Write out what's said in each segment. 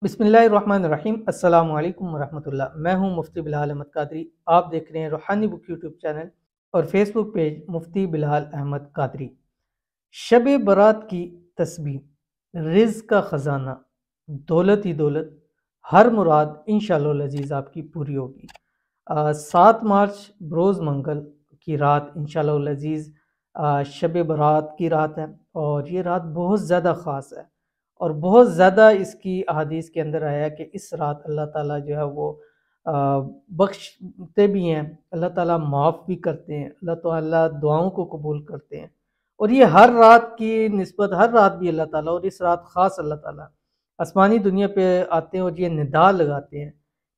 बिस्मिल्लाहिर्रहमानिर्रहीम। अस्सलाम वालेकुम वरहमतुल्लाह। मैं हूं मुफ्ती बिलाल अहमद कादरी। आप देख रहे हैं रूहानी बुक यूट्यूब चैनल और फेसबुक पेज मुफ्ती बिलाल अहमद कादरी। शब बारात की तस्बीह, रिज़्क़ का ख़जाना, दौलत ही दौलत, हर मुराद इंशाअल्लाह अज़ीज़ आपकी पूरी होगी। 7 मार्च बरोज़ मंगल की रात इंशाअल्लाह अज़ीज़ शब बारात की रात है और ये रात बहुत ज़्यादा ख़ास है और बहुत ज़्यादा इसकी अहादीस के अंदर आया कि इस रात अल्लाह ताला जो है वो अ, बख्शते भी हैं, अल्लाह ताला माफ़ भी करते हैं, अल्लाह ताला दुआओं को कबूल करते हैं। और ये हर रात की निस्बत हर रात भी अल्लाह ताला और इस रात ख़ास अल्लाह ताला आसमानी दुनिया पे आते हैं और ये निदा लगाते हैं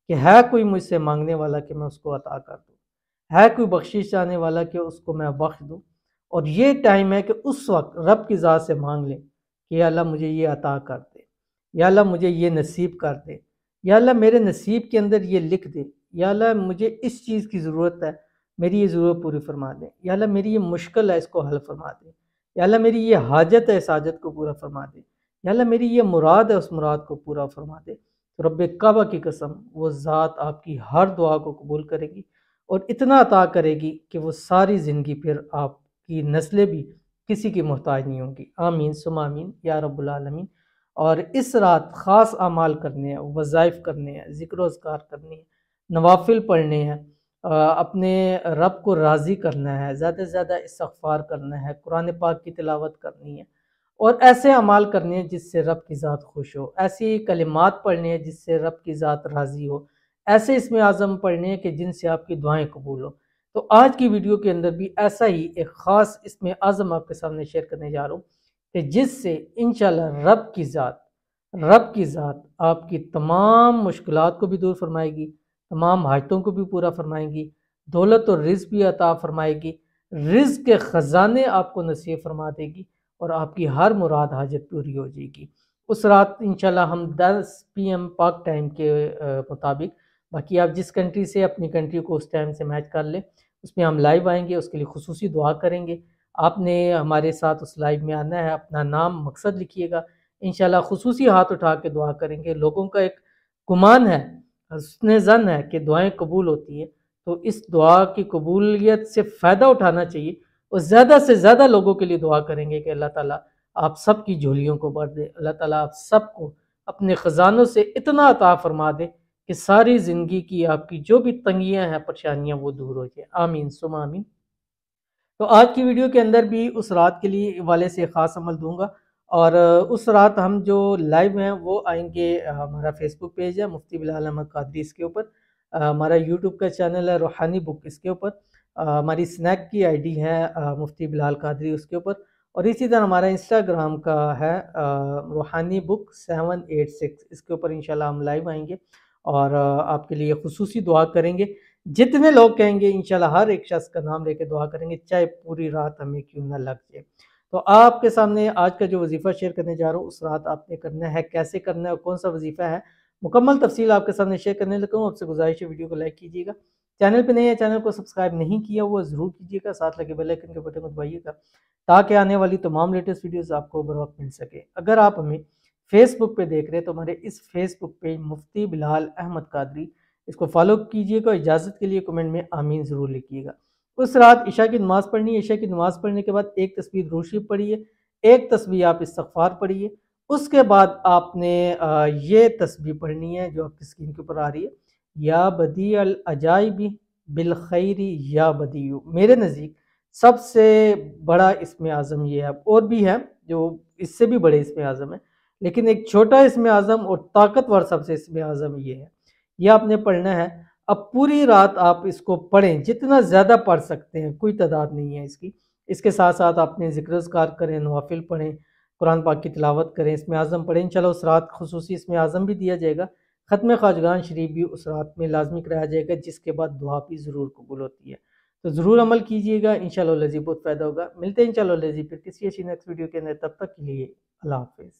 कि है कोई मुझसे मांगने वाला कि मैं उसको अता कर दूँ, है कोई बख्शिश चाहने वाला कि उसको मैं बख्श दूँ। और ये टाइम है कि उस वक्त रब की ज़ात से मांग लें कि या अल्लाह मुझे ये अता कर दे, या अल्लाह मुझे ये नसीब कर दे, या अल्लाह मेरे नसीब के अंदर ये लिख दे, या अल्लाह मुझे इस चीज़ की ज़रूरत है, मेरी ये ज़रूरत पूरी फरमा दे, या अल्लाह मेरी ये मुश्किल है इसको हल फरमा दे, या अल्लाह मेरी ये हाजत है इस हाजत को पूरा फरमा दे, या अल्लाह मेरी ये मुराद है उस मुराद को पूरा फरमा दे। तो रब्बे काबा की कसम वो ज़ात आपकी हर दुआ को कबूल करेगी और इतना अता करेगी कि वो सारी ज़िंदगी फिर आपकी नस्लें भी किसी की मोहताज नहीं होंगी। आमीन सुम्मा आमीन या रब्बुल आलमीन। और इस रात ख़ास अमाल करने हैं, वज़ाइफ करने हैं, ज़िक्र अज़कार करनी है, नवाफिल पढ़ने हैं, अपने रब को राज़ी करना है, ज़्यादा से ज़्यादा इस्तिग़फ़ार करना है, कुरान पाक की तिलावत करनी है और ऐसे अमाल करने हैं जिससे रब की ज़ात खुश हो, ऐसी कलिमात पढ़नी है जिससे रब की ज़ात राज़ी हो, ऐसे इसमें आज़म पढ़ने हैं कि जिनसे आपकी दुआएँ कबूल हो। तो आज की वीडियो के अंदर भी ऐसा ही एक ख़ास इसमें आज़म आपके सामने शेयर करने जा रहा हूँ कि जिससे इंशाअल्लाह रब की ज़ात आपकी तमाम मुश्किलात को भी दूर फरमाएगी, तमाम हाजतों को भी पूरा फरमाएगी, दौलत और रिज़्क़ भी अता फरमाएगी, रिज़्क़ के ख़जाने आपको नसीब फरमा देगी और आपकी हर मुराद हाजत पूरी हो जाएगी। उस रात इंशाअल्लाह हम 10 PM पाक टाइम के मुताबिक, बाकी आप जिस कंट्री से अपनी कंट्री को उस टाइम से मैच कर लें, उसमें हम लाइव आएंगे, उसके लिए खुसूसी दुआ करेंगे। आपने हमारे साथ उस लाइव में आना है, अपना नाम मकसद लिखिएगा, इंशाल्लाह खुसूसी हाथ उठा के दुआ करेंगे। लोगों का एक गुमान है, हुस्न ज़न है कि दुआएं कबूल होती हैं, तो इस दुआ की कबूलियत से फ़ायदा उठाना चाहिए और ज़्यादा से ज़्यादा लोगों के लिए दुआ करेंगे कि अल्लाह ताला आप सब की झोलियों को भर दे, अल्लाह ताला आप सबको अपने ख़जानों से इतना अता फरमा दे कि सारी ज़िंदगी की आपकी जो भी तंगियाँ हैं, परेशानियाँ वो दूर हो जाए। आमीन सुम्मा आमीन। तो आज की वीडियो के अंदर भी उस रात के लिए वाले से ख़ास अमल दूंगा और उस रात हम जो लाइव हैं वो आएंगे, हमारा फेसबुक पेज है मुफ्ती बिलाल अहमद कादरी, इसके ऊपर हमारा यूट्यूब का चैनल है रूहानी बुक, इसके ऊपर हमारी स्नैक की आईडी है मुफ्ती बिलाल कादरी, उसके ऊपर। और इसी तरह हमारा इंस्टाग्राम का है रूहानी बुक 786, इसके ऊपर इंशाल्लाह हम लाइव आएंगे और आपके लिए खुसूसी दुआ करेंगे। जितने लोग कहेंगे इंशाल्लाह हर एक शख्स का नाम लेके दुआ करेंगे, चाहे पूरी रात हमें क्यों ना लग जाए। तो आपके सामने आज का जो वजीफ़ा शेयर करने जा रहा हूँ, उस रात आपने करना है, कैसे करना है और कौन सा वजीफ़ा है, मुकम्मल तफसील आपके सामने शेयर करने लगा हूँ। आपसे गुजारिश है वीडियो को लाइक कीजिएगा, चैनल पे नए हैं चैनल को सब्सक्राइब नहीं किया हुआ ज़रूर कीजिएगा, साथ लगे बेल आइकन के बटन को दबाइएगा ताकि आने वाली तमाम लेटेस्ट वीडियोज़ आपको बर वक्त मिल सके। अगर आप हमें फेसबुक पे देख रहे हैं तो हमारे इस फेसबुक पेज मुफ्ती बिलाल अहमद कादरी, इसको फॉलो कीजिएगा। इजाज़त के लिए कमेंट में आमीन ज़रूर लिखिएगा। उस रात इशा की नमाज़ पढ़नी है, इशा की नमाज़ पढ़ने के बाद एक तस्बीह दुरूद शरीफ पढ़िए, एक तस्बीह आप इस्तिग़फ़ार पढ़िए, उसके बाद आपने ये तस्बीह पढ़नी है जो आपकी स्क्रीन के ऊपर आ रही है, या बदी अल अजाइबी बिल खैरी या बदीयू। मेरे नज़दीक सबसे बड़ा इसमें आज़म ये है, और भी है जो इससे भी बड़े इसमें आज़म है, लेकिन एक छोटा इसमें आज़म और ताकतवर सबसे इसमें आज़म ये है। यह आपने पढ़ना है। अब पूरी रात आप इसको पढ़ें, जितना ज़्यादा पढ़ सकते हैं, कोई तादाद नहीं है इसकी। इसके साथ साथ आपने ज़िक्र अज़कार करें, नवाफिल पढ़ें, कुरान पाक की तिलावत करें, इसमें आज़म पढ़ें। इंशाल्लाह उस रात खुसूसी इसमें आज़म भी दिया जाएगा, ख़त्म ख़ाजगान शरीफ भी उस रात में लाजमी कराया जाएगा, जिसके बाद दुआ भी ज़रूर कबूल होती है। तो ज़रूर अमल कीजिएगा, इंशाल्लाह लज़ीज़ बहुत फ़ायदा होगा। मिलते हैं इंशाल्लाह लज़ीज़ फिर किसी अच्छी नेक्स्ट वीडियो के अंदर, तब तक के लिए अल्लाह हाफ़िज़।